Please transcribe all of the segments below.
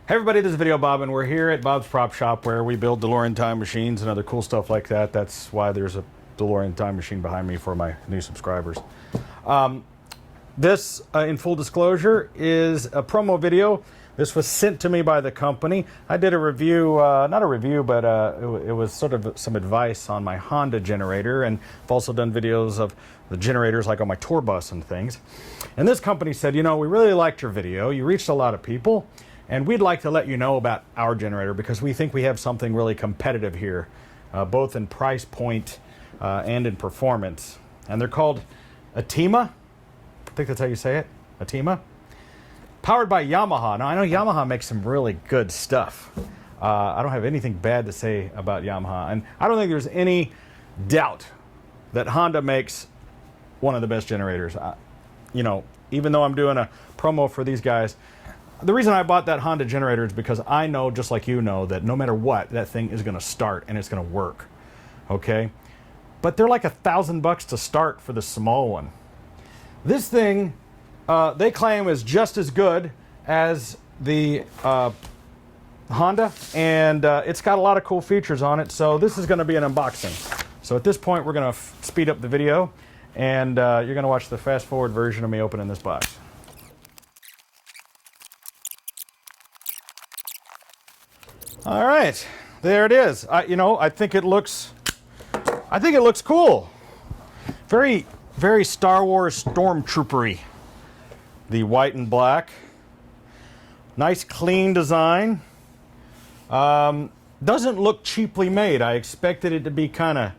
Hey everybody, this is Videobob, and we're here at Bob's Prop Shop where we build DeLorean time machines and other cool stuff like that. That's why there's a DeLorean time machine behind me for my new subscribers. This, in full disclosure, is a promo video. This was sent to me by the company. I did a review, not a review, but it was sort of some advice on my Honda generator, and I've also done videos of the generators like on my tour bus and things. And this company said, you know, we really liked your video. You reached a lot of people. And we'd like to let you know about our generator because we think we have something really competitive here, both in price point and in performance. And they're called Atima. I think that's how you say it, Atima. Powered by Yamaha. Now, I know Yamaha makes some really good stuff. I don't have anything bad to say about Yamaha. And I don't think there's any doubt that Honda makes one of the best generators. You know, even though I'm doing a promo for these guys, the reason I bought that Honda generator is because I know, just like you know, that no matter what, that thing is going to start and it's going to work. Okay? But they're like $1,000 to start for the small one. This thing, they claim, is just as good as the Honda, and it's got a lot of cool features on it, so this is going to be an unboxing. So at this point, we're going to speed up the video, and you're going to watch the fast-forward version of me opening this box. All right, there it is. You know, I think it looks cool. Very, very Star Wars Stormtrooper-y. The white and black. Nice, clean design. Doesn't look cheaply made. I expected it to be kind of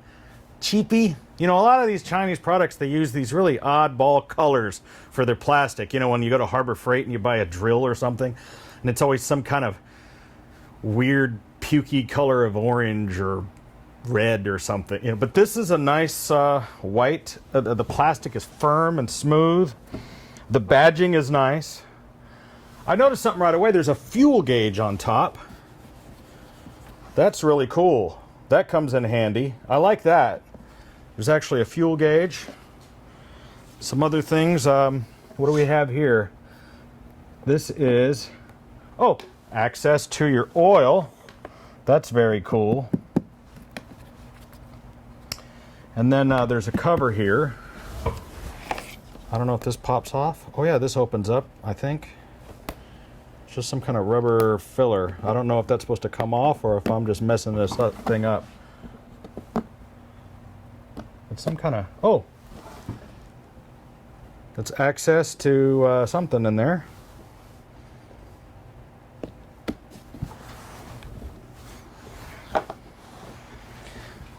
cheapy. You know, a lot of these Chinese products, they use these really oddball colors for their plastic. You know, when you go to Harbor Freight and you buy a drill or something, and it's always some kind of weird pukey color of orange or red or something, you know. But this is a nice white. The plastic is firm and smooth. The badging is nice. I noticed something right away. There's a fuel gauge on top. That's really cool. That comes in handy. I like that. There's actually a fuel gauge. Some other things. What do we have here? This is, oh, access to your oil. That's very cool. And then there's a cover here. I don't know if this pops off. Oh yeah, this opens up, I think. It's just some kind of rubber filler. I don't know if that's supposed to come off or if I'm just messing this thing up. It's some kind of, oh, that's access to something in there.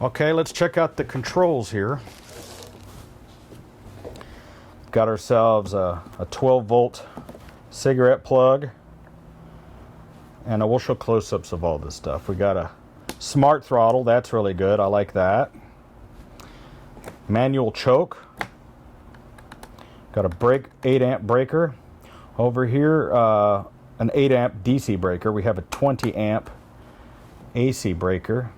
Okay, let's check out the controls here. Got ourselves a 12-volt cigarette plug. And we'll show close-ups of all this stuff. We got a smart throttle. That's really good. I like that. Manual choke. Got a 8 amp breaker. Over here, an 8 amp DC breaker. We have a 20 amp AC breaker.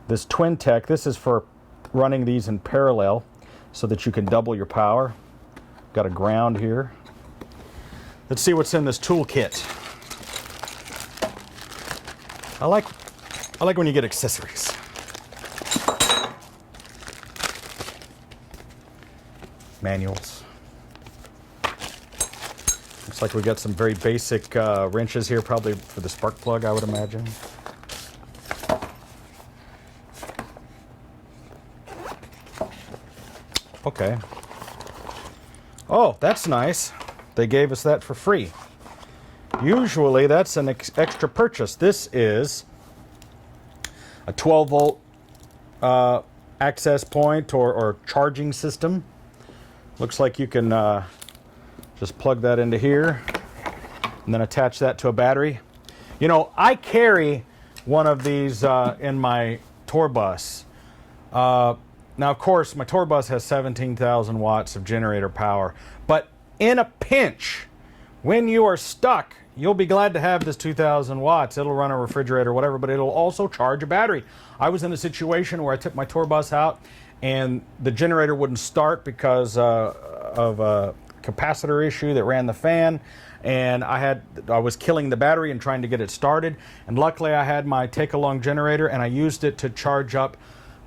This Twin Tech, this is for running these in parallel so that you can double your power. Got a ground here. Let's see what's in this toolkit. I like when you get accessories. Manuals. Looks like we got some very basic wrenches here, probably for the spark plug, I would imagine. Okay. Oh, that's nice. They gave us that for free. Usually that's an extra purchase. This is a 12-volt access point or charging system. Looks like you can just plug that into here and then attach that to a battery. You know, I carry one of these in my tour bus. Now, of course, my tour bus has 17,000 watts of generator power, but in a pinch, when you are stuck, you'll be glad to have this 2,000 watts. It'll run a refrigerator or whatever, but it'll also charge a battery. I was in a situation where I took my tour bus out and the generator wouldn't start because of a capacitor issue that ran the fan. and I was killing the battery and trying to get it started, and luckily I had my take-along generator, and I used it to charge up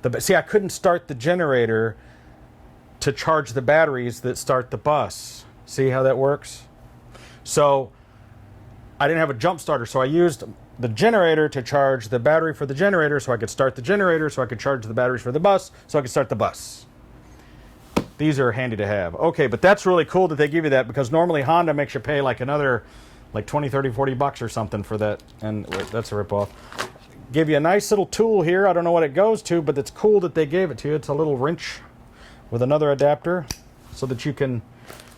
the... See, I couldn't start the generator to charge the batteries that start the bus. See how that works? So I didn't have a jump starter, so I used the generator to charge the battery for the generator so I could start the generator, so I could charge the batteries for the bus, so I could start the bus. These are handy to have. Okay, but that's really cool that they give you that, because normally Honda makes you pay like another like 20, 30, 40 bucks or something for that. And wait, that's a ripoff. Give you a nice little tool here. I don't know what it goes to, but it's cool that they gave it to you. It's a little wrench with another adapter so that you can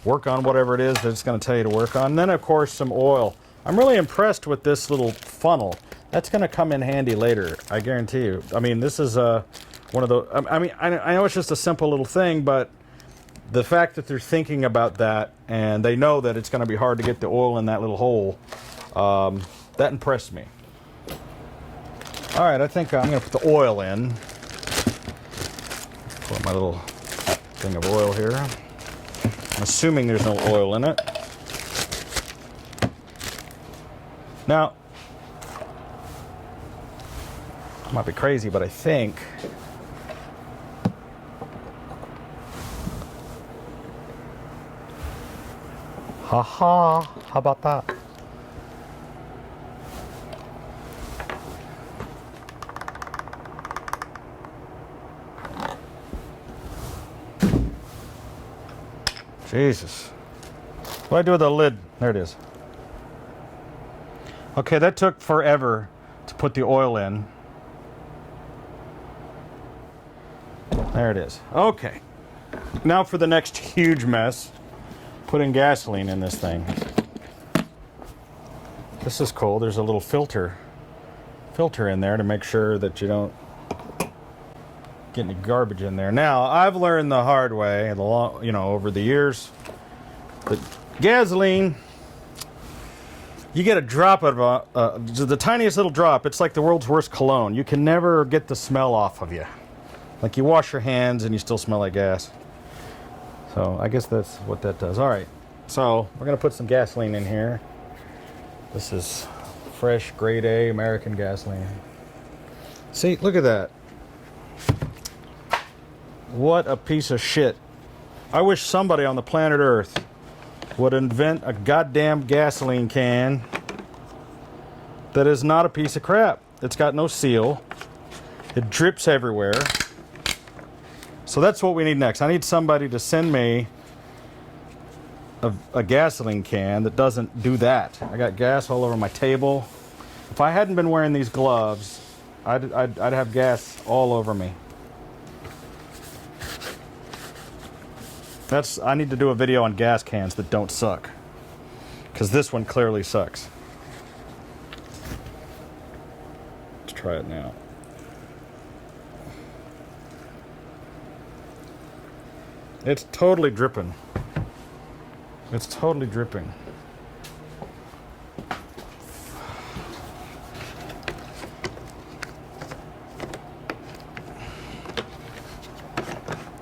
work on whatever it is that it's going to tell you to work on. And then, of course, some oil. I'm really impressed with this little funnel. That's going to come in handy later, I guarantee you. I mean, this is one of the... I mean, I know it's just a simple little thing, but the fact that they're thinking about that and they know that it's going to be hard to get the oil in that little hole, that impressed me. All right, I think I'm going to put the oil in. Put my little thing of oil here. I'm assuming there's no oil in it. Now, I might be crazy, but I think how about that? Jesus. What do I do with the lid? There it is. Okay, that took forever to put the oil in. There it is. Okay. Now for the next huge mess. Putting gasoline in this thing. This is cool. There's a little filter in there to make sure that you don't get any garbage in there. Now, I've learned the hard way, over the years, that gasoline, you get a drop of the tiniest little drop. It's like the world's worst cologne. You can never get the smell off of you. Like you wash your hands and you still smell like gas. So I guess that's what that does. All right, so we're gonna put some gasoline in here. This is fresh grade A American gasoline. See, look at that. What a piece of shit. I wish somebody on the planet Earth would invent a goddamn gasoline can that is not a piece of crap. It's got no seal. It drips everywhere. So that's what we need next. I need somebody to send me a gasoline can that doesn't do that. I got gas all over my table. If I hadn't been wearing these gloves, I'd have gas all over me. I need to do a video on gas cans that don't suck, because this one clearly sucks. Let's try it now. It's totally dripping. It's totally dripping.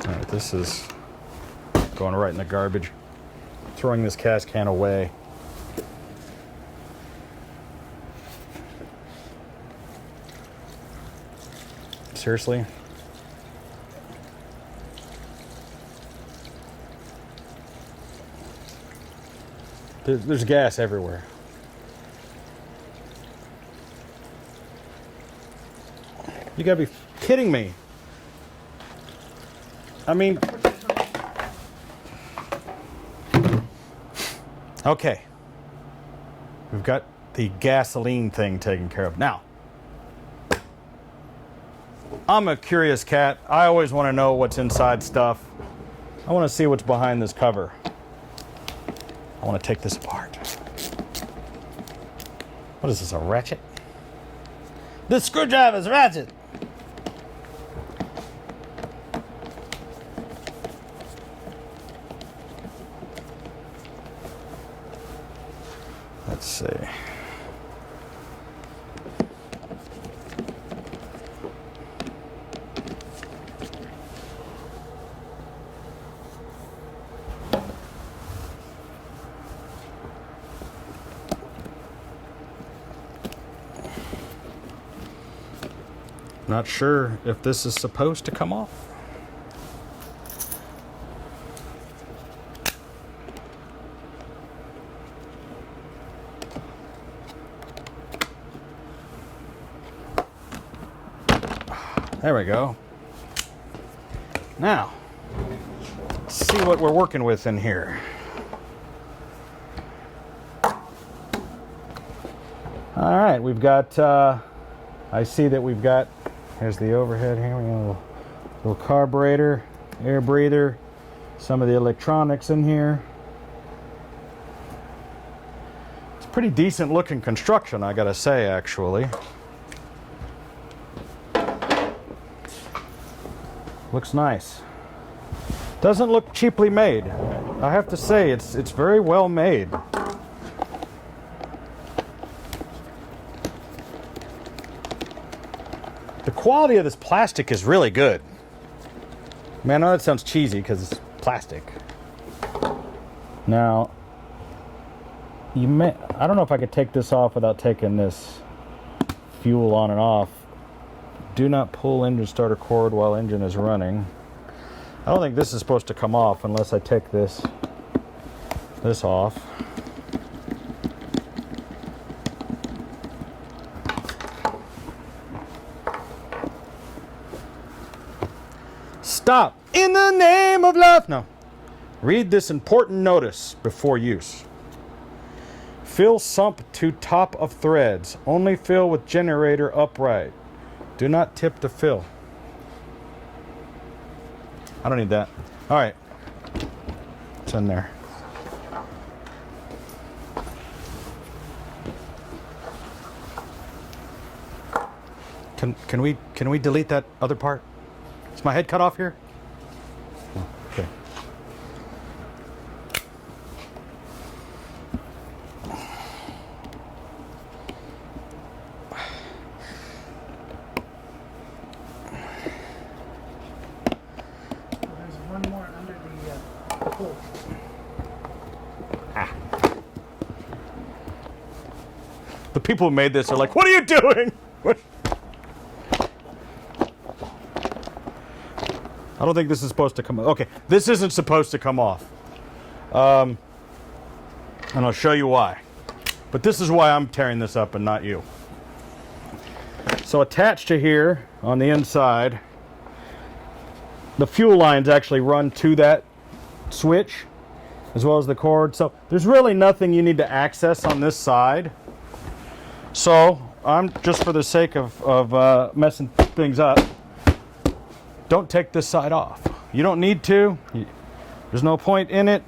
All right, this is going right in the garbage. Throwing this gas can away. Seriously? There's gas everywhere. You gotta be kidding me. I mean, okay. We've got the gasoline thing taken care of. Now, I'm a curious cat. I always want to know what's inside stuff. I want to see what's behind this cover. I want to take this apart. What is this, a ratchet? This screwdriver's ratchet! Let's see. Not sure if this is supposed to come off. There we go. Now, let's see what we're working with in here. All right, we've got, I see that we've got, here's the overhead here, we got a little carburetor, air breather, some of the electronics in here. It's pretty decent looking construction, I gotta say, actually. Looks nice. Doesn't look cheaply made. I have to say, it's very well made. The quality of this plastic is really good. Man, I know that sounds cheesy because it's plastic. Now, I don't know if I could take this off without taking this fuel on and off. Do not pull engine starter cord while engine is running. I don't think this is supposed to come off unless I take this off. Stop! In the name of love! No. Read this important notice before use. Fill sump to top of threads. Only fill with generator upright. Do not tip the fill. I don't need that. All right. It's in there. Can we delete that other part? Is my head cut off here? Oh, okay. The people who made this are like, what are you doing? What? I don't think this is supposed to come off. Okay, this isn't supposed to come off. And I'll show you why. But this is why I'm tearing this up and not you. So attached to here on the inside, the fuel lines actually run to that switch as well as the cord. So there's really nothing you need to access on this side. So I'm just for the sake of messing things up, don't take this side off. You don't need to. There's no point in it.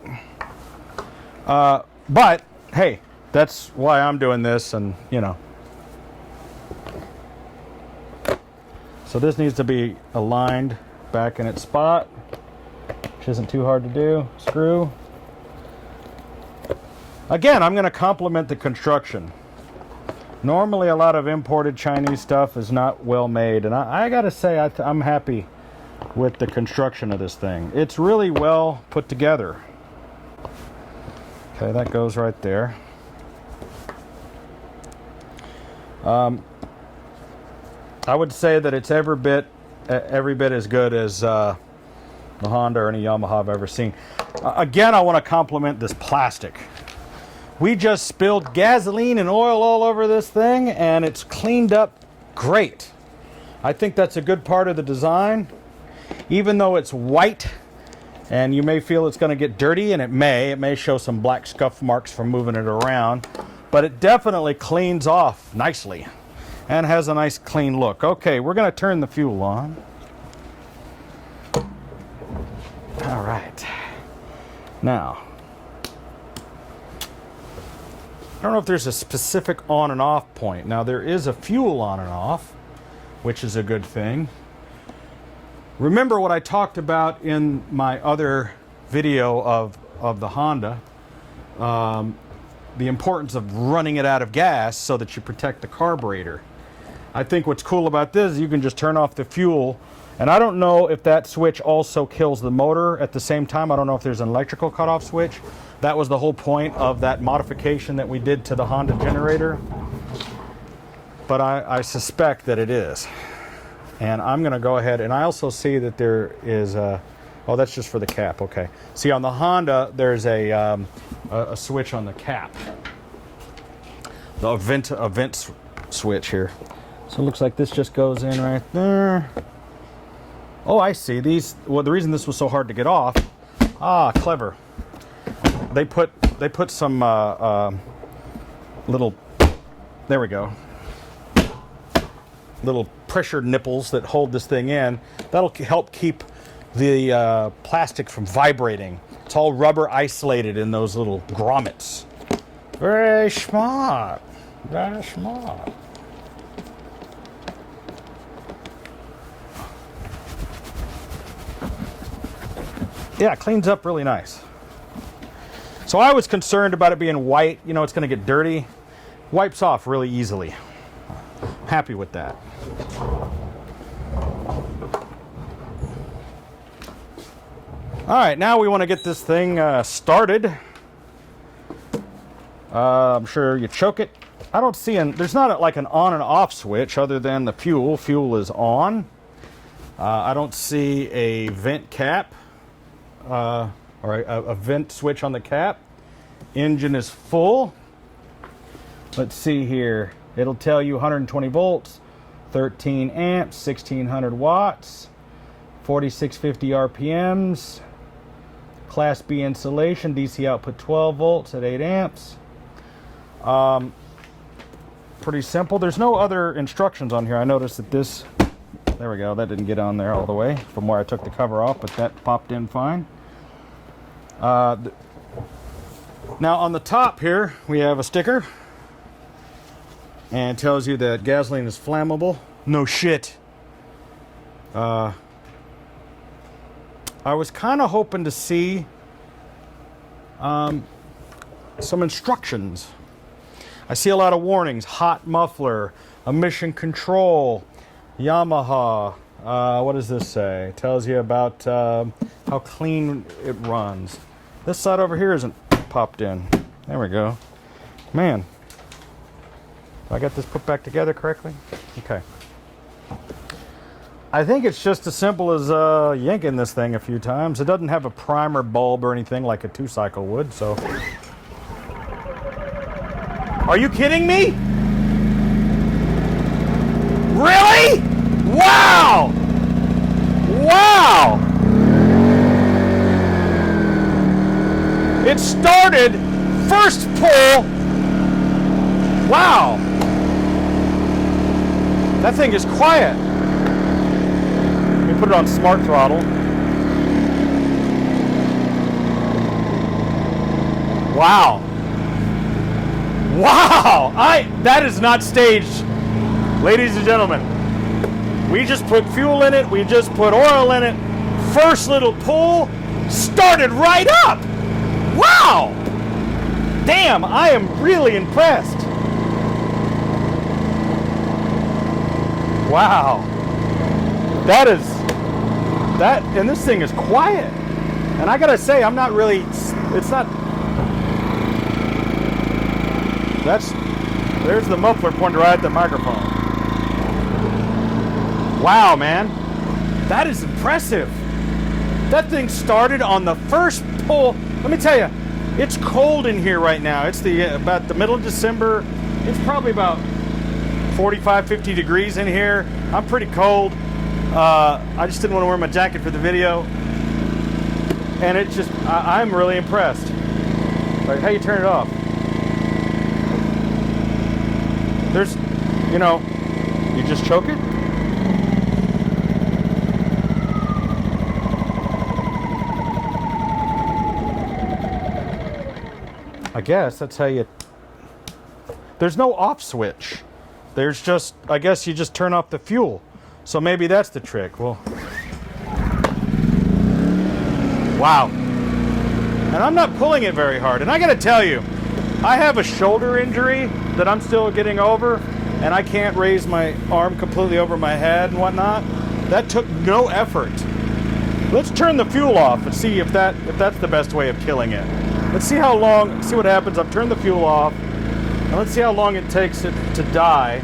But hey, that's why I'm doing this, and you know. So this needs to be aligned back in its spot, which isn't too hard to do. Screw. Again, I'm going to compliment the construction. Normally, a lot of imported Chinese stuff is not well made, and I gotta say, I'm happy with the construction of this thing. It's really well put together. Okay, that goes right there. I would say that it's every bit as good as the Honda or any Yamaha I've ever seen. Again, I want to compliment this plastic. We just spilled gasoline and oil all over this thing, and it's cleaned up great. I think that's a good part of the design. Even though it's white, and you may feel it's going to get dirty, and it may show some black scuff marks from moving it around, but it definitely cleans off nicely and has a nice clean look. Okay, we're going to turn the fuel on. All right. Now, I don't know if there's a specific on and off point. Now, there is a fuel on and off, which is a good thing. Remember what I talked about in my other video of the Honda, the importance of running it out of gas so that you protect the carburetor. I think what's cool about this is you can just turn off the fuel, and I don't know if that switch also kills the motor at the same time. I don't know if there's an electrical cutoff switch. That was the whole point of that modification that we did to the Honda generator, but I suspect that it is. And I'm going to go ahead, and I also see that there is a, oh, that's just for the cap, okay. See, on the Honda, there's a switch on the cap. The vent switch here. So it looks like this just goes in right there. Oh, I see. These, well, the reason this was so hard to get off, clever. They put some little, there we go, little pressure nipples that hold this thing in. That'll help keep the plastic from vibrating. It's all rubber isolated in those little grommets. Very smart. Very smart. Yeah, it cleans up really nice. So I was concerned about it being white. You know, it's going to get dirty. Wipes off really easily. Happy with that. All right, now we want to get this thing started. I'm sure you choke it. I don't see there's not like an on and off switch other than the fuel. Fuel is on. I don't see a vent cap or a vent switch on the cap. Engine is full. Let's see here. It'll tell you 120 volts, 13 amps, 1600 watts, 4650 RPMs, Class B insulation, DC output 12 volts at 8 amps. Pretty simple. There's no other instructions on here. I noticed that this, there we go, that didn't get on there all the way from where I took the cover off, but that popped in fine. Now on the top here, we have a sticker. And it tells you that gasoline is flammable. No shit. I was kind of hoping to see some instructions. I see a lot of warnings. Hot muffler, emission control, Yamaha. What does this say? It tells you about how clean it runs. This side over here isn't popped in. There we go. Man. I got this put back together correctly? Okay. I think it's just as simple as yanking this thing a few times. It doesn't have a primer bulb or anything like a 2-cycle would, so. Are you kidding me? Really? Wow! Wow! It started first pull. Wow! That thing is quiet. Let me put it on smart throttle. Wow. Wow! That is not staged. Ladies and gentlemen, we just put fuel in it, we just put oil in it. First little pull, started right up. Wow! Damn, I am really impressed. Wow. And this thing is quiet. And I gotta say, I'm not really, it's not, there's the muffler pointed right at the microphone. Wow, man. That is impressive. That thing started on the first pull. Let me tell you, it's cold in here right now. It's about the middle of December. It's probably about 45, 50 degrees in here. I'm pretty cold. I just didn't want to wear my jacket for the video. And it's just, I'm really impressed. Like, how you turn it off? There's, you know, you just choke it. I guess that's how you, there's no off switch. There's just, I guess you just turn off the fuel. So maybe that's the trick. Well, wow. And I'm not pulling it very hard. And I gotta tell you, I have a shoulder injury that I'm still getting over, and I can't raise my arm completely over my head and whatnot. That took no effort. Let's turn the fuel off and see if that's the best way of killing it. Let's see how long, see what happens. I've turned the fuel off, and let's see how long it takes it to die.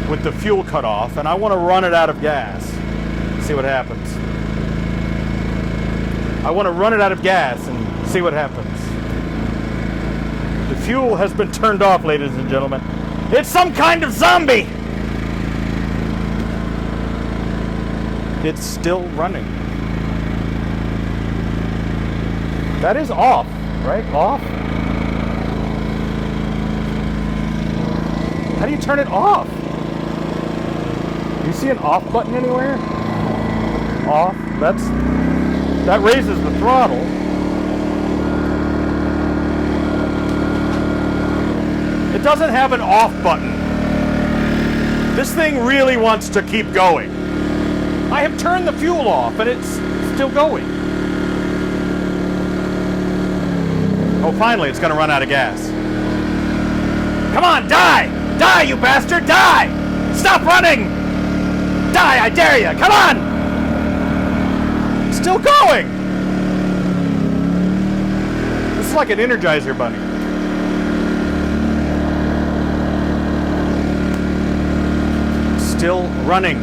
with the fuel cut off, and I want to run it out of gas. See what happens. I want to run it out of gas and see what happens. The fuel has been turned off, ladies and gentlemen. It's some kind of zombie. It's still running. That is off, right? Off? How do you turn it off? Do you see an off button anywhere? Off. That raises the throttle. It doesn't have an off button. This thing really wants to keep going. I have turned the fuel off and it's still going. Oh, finally, it's gonna run out of gas. Come on, die! Die, you bastard, die! Stop running! Die, I dare you, come on! It's still going! This is like an Energizer bunny. Still running.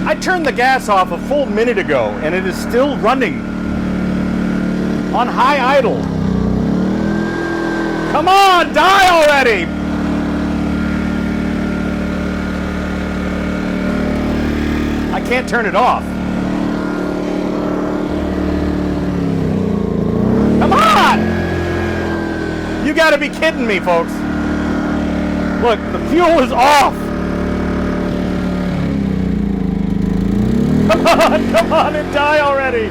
I turned the gas off a full minute ago and it is still running on high idle. Come on, die already! I can't turn it off. Come on! You gotta be kidding me, folks. Look, the fuel is off. Come on and die already.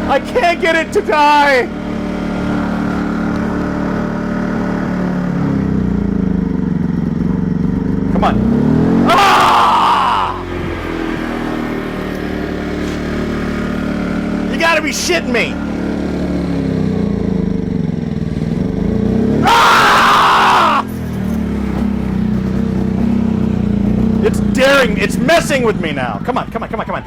I can't get it to die. Come on. Ah! You gotta be shitting me. Ah! It's daring. It's messing with me now. Come on, come on, come on, come on.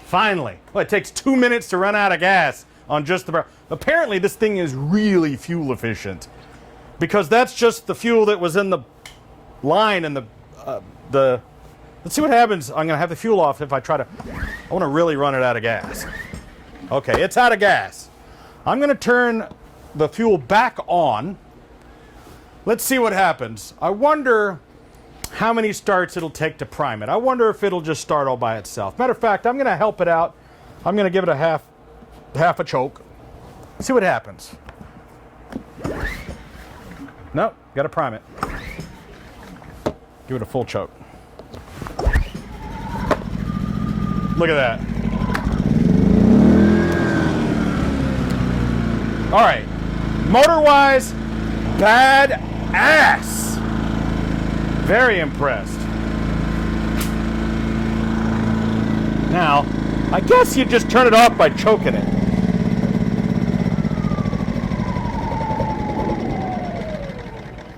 Finally. Well, it takes 2 minutes to run out of gas on just the... Apparently, this thing is really fuel efficient. Because that's just the fuel that was in the line and the... Let's see what happens. I'm going to have the fuel off if I try to... I want to really run it out of gas. Okay, it's out of gas. I'm going to turn the fuel back on. Let's see what happens. I wonder how many starts it'll take to prime it. I wonder if it'll just start all by itself. Matter of fact, I'm going to help it out. I'm going to give it a half a choke. See what happens. Nope, got to prime it. Give it a full choke. Look at that. All right, motor-wise, bad ass. Very impressed. Now, I guess you just turn it off by choking it.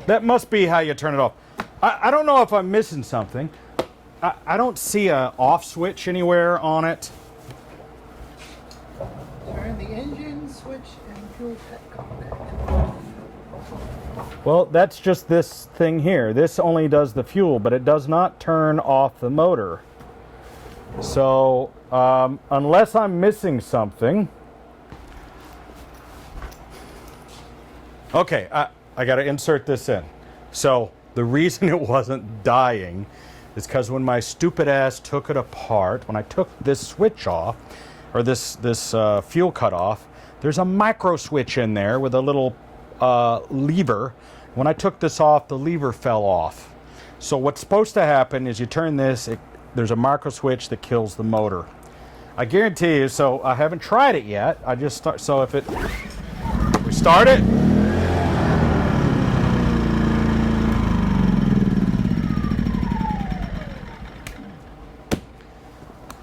That must be how you turn it off. I don't know if I'm missing something. I don't see an off switch anywhere on it. Turn the engine switch and fuel petcock. Well, that's just this thing here. This only does the fuel, but it does not turn off the motor. So, unless I'm missing something... Okay, I got to insert this in. So, the reason it wasn't dying is because when my stupid ass took it apart, when I took this switch off, or this fuel cut off, there's a microswitch in there with a little lever. When I took this off, the lever fell off. So what's supposed to happen is you turn this, there's a microswitch that kills the motor. I guarantee you, so I haven't tried it yet. I just start, so if we start it.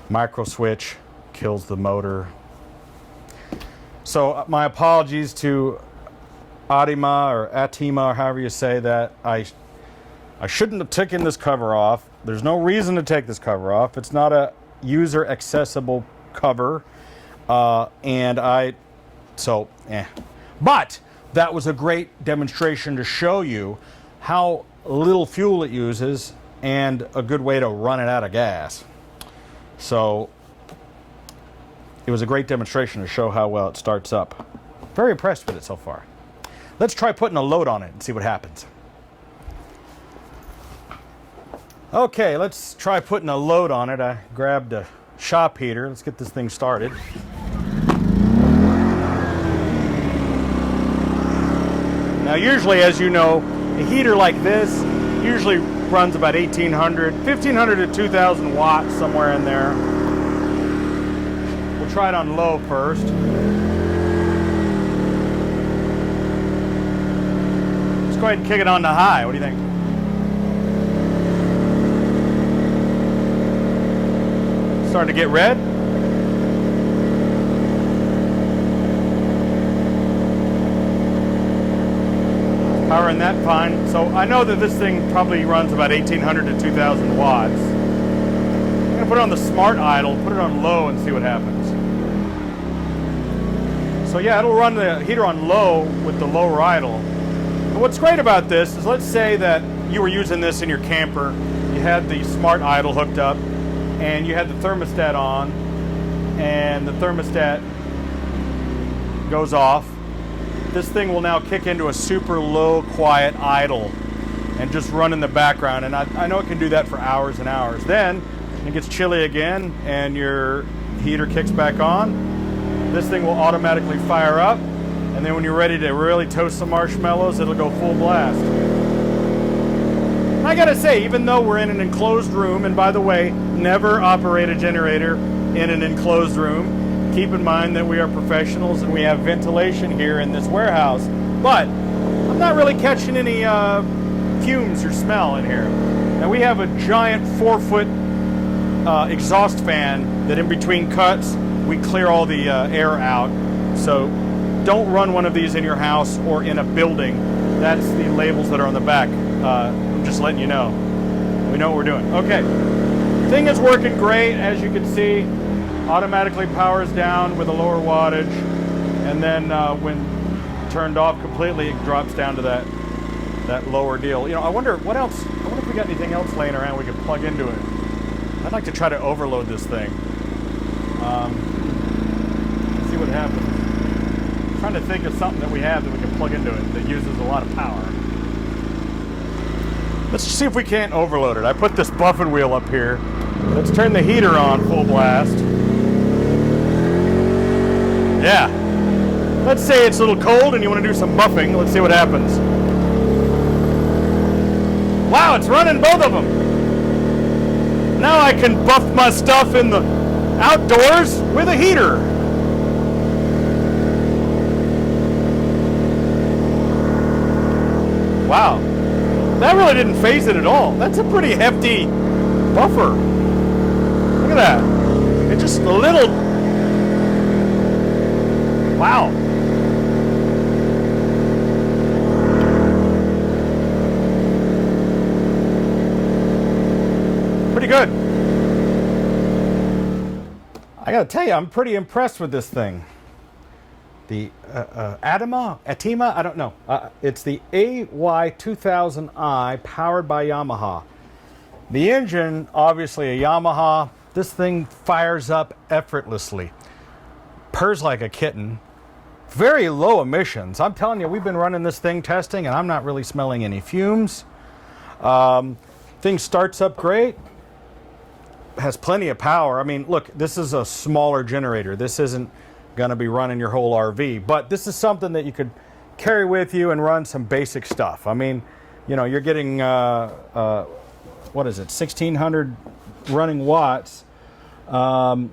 Microswitch kills the motor. So my apologies to Atima or Atima, or however you say that. I shouldn't have taken this cover off. There's no reason to take this cover off. It's not a user accessible cover. But that was a great demonstration to show you how little fuel it uses and a good way to run it out of gas. So it was a great demonstration to show how well it starts up. Very impressed with it so far. Let's try putting a load on it and see what happens. Okay, let's try putting a load on it. I grabbed a shop heater. Let's get this thing started. Now usually, as you know, a heater like this usually runs about 1500 to 2000 watts, somewhere in there. We'll try it on low first. Let's go ahead and kick it on to high. What do you think? Starting to get red. Powering that fine. So I know that this thing probably runs about 1800 to 2000 watts. I'm going to put it on the smart idle, put it on low and see what happens. So yeah, it'll run the heater on low with the lower idle. But what's great about this is, let's say that you were using this in your camper, you had the smart idle hooked up, and you had the thermostat on, and the thermostat goes off. This thing will now kick into a super low, quiet idle and just run in the background. And I know it can do that for hours and hours. Then it gets chilly again and your heater kicks back on. This thing will automatically fire up. And then when you're ready to really toast some marshmallows, it'll go full blast. I gotta say, even though we're in an enclosed room, and by the way, never operate a generator in an enclosed room. Keep in mind that we are professionals and we have ventilation here in this warehouse. But I'm not really catching any fumes or smell in here. And we have a giant 4-foot exhaust fan that in between cuts, we clear all the air out. So don't run one of these in your house or in a building. That's the labels that are on the back. I'm just letting you know. We know what we're doing. Okay. Thing is working great, as you can see. Automatically powers down with a lower wattage, and then when turned off completely, it drops down to that lower deal. You know, I wonder what else. I wonder if we got anything else laying around we could plug into it. I'd like to try to overload this thing. See what happens. I'm trying to think of something that we have that we can plug into it that uses a lot of power. Let's see if we can't overload it. I put this buffing wheel up here. Let's turn the heater on full blast. Yeah. Let's say it's a little cold and you want to do some buffing. Let's see what happens. Wow, it's running both of them. Now I can buff my stuff in the outdoors with a heater. Wow. That really didn't phase it at all. That's a pretty hefty buffer. Look at that. It's just a little... Wow. Pretty good. I gotta tell you, I'm pretty impressed with this thing. The Atima, I don't know. It's the AY2000i powered by Yamaha. The engine, obviously a Yamaha. This thing fires up effortlessly. Purrs like a kitten. Very low emissions. I'm telling you, we've been running this thing testing and I'm not really smelling any fumes. Thing starts up great. Has plenty of power. I mean, look, this is a smaller generator. This isn't going to be running your whole RV, but this is something that you could carry with you and run some basic stuff. I mean, you know, you're getting what is it, 1600 running watts, and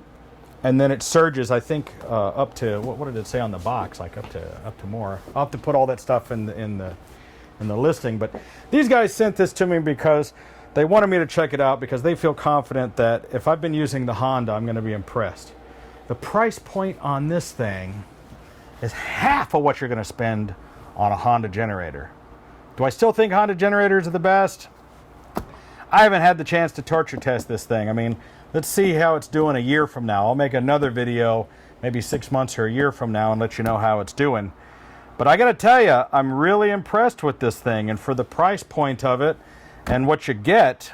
then it surges, I think, up to what did it say on the box, like up to more. I'll have to put all that stuff in the listing, but these guys sent this to me because they wanted me to check it out because they feel confident that if I've been using the Honda, I'm going to be impressed. The price point on this thing is half of what you're going to spend on a Honda generator. Do I still think Honda generators are the best? I haven't had the chance to torture test this thing. I mean, let's see how it's doing a year from now. I'll make another video maybe 6 months or a year from now and let you know how it's doing. But I got to tell you, I'm really impressed with this thing, and for the price point of it and what you get,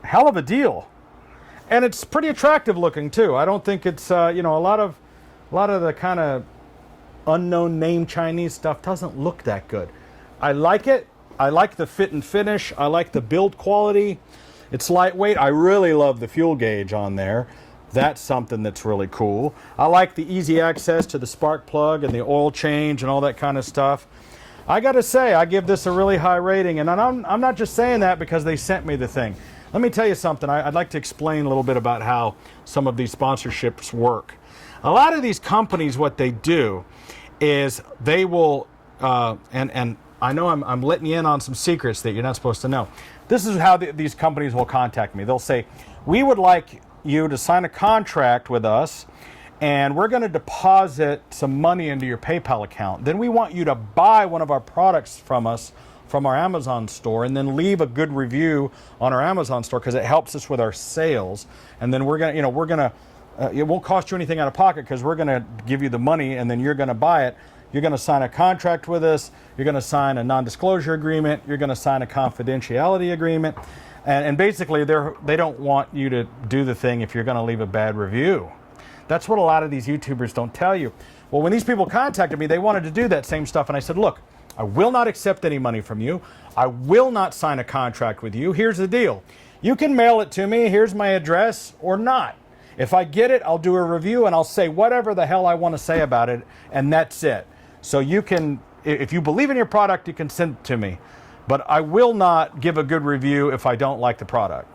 hell of a deal. And it's pretty attractive looking too. I don't think it's you know, a lot of the kind of unknown name Chinese stuff doesn't look that good. I like it. I like the fit and finish. I like the build quality. It's lightweight. I really love the fuel gauge on there. That's something that's really cool. I like the easy access to the spark plug and the oil change and all that kind of stuff. I got to say, I give this a really high rating, and I'm not just saying that because they sent me the thing. Let me tell you something. I'd like to explain a little bit about how some of these sponsorships work. A lot of these companies, what they do is they will, and I know I'm letting you in on some secrets that you're not supposed to know. This is how these companies will contact me. They'll say, we would like you to sign a contract with us, and we're going to deposit some money into your PayPal account. Then we want you to buy one of our products from us from our Amazon store, and then leave a good review on our Amazon store because it helps us with our sales. And then we're going to, it won't cost you anything out of pocket because we're going to give you the money, and then you're going to buy it. You're going to sign a contract with us. You're going to sign a non-disclosure agreement. You're going to sign a confidentiality agreement. And basically, they don't want you to do the thing if you're going to leave a bad review. That's what a lot of these YouTubers don't tell you. Well, when these people contacted me, they wanted to do that same stuff. And I said, look, I will not accept any money from you. I will not sign a contract with you. Here's the deal. You can mail it to me. Here's my address, or not. If I get it, I'll do a review and I'll say whatever the hell I want to say about it, and that's it. So you can, if you believe in your product, you can send it to me. But I will not give a good review if I don't like the product.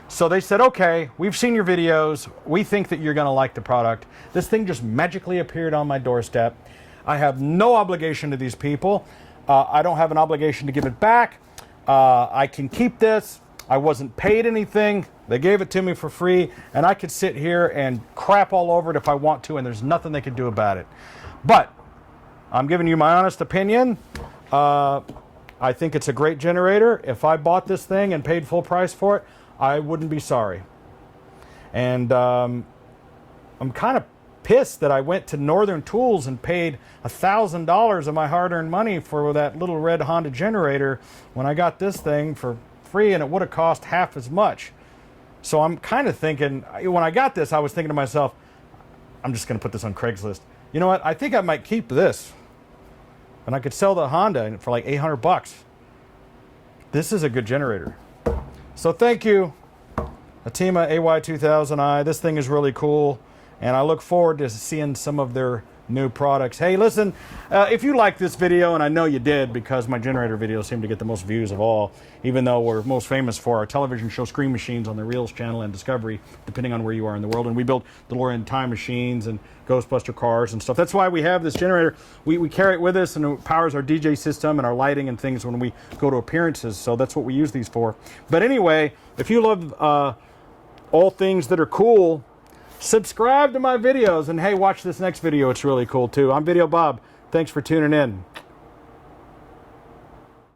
So they said, okay, we've seen your videos. We think that you're going to like the product. This thing just magically appeared on my doorstep. I have no obligation to these people. I don't have an obligation to give it back. I can keep this. I wasn't paid anything. They gave it to me for free, and I could sit here and crap all over it if I want to, and there's nothing they can do about it. But I'm giving you my honest opinion. I think it's a great generator. If I bought this thing and paid full price for it, I wouldn't be sorry. And I'm kind of pissed that I went to Northern Tools and paid $1,000 of my hard-earned money for that little red Honda generator when I got this thing for free, and it would have cost half as much. So I'm kind of thinking, when I got this, I was thinking to myself, I'm just going to put this on Craigslist. You know what? I think I might keep this, and I could sell the Honda for like $800. This is a good generator. So thank you, Atima AY2000i. This thing is really cool, and I look forward to seeing some of their new products. Hey, listen, if you like this video, and I know you did because my generator videos seem to get the most views of all, even though we're most famous for our television show Screen Machines on the Reels channel and Discovery, depending on where you are in the world. And we build DeLorean time machines and Ghostbuster cars and stuff. That's why we have this generator. We carry it with us, and it powers our DJ system and our lighting and things when we go to appearances. So that's what we use these for. But anyway, if you love all things that are cool, subscribe to my videos, and hey, watch this next video. It's really cool too. I'm Videobob. Thanks for tuning in.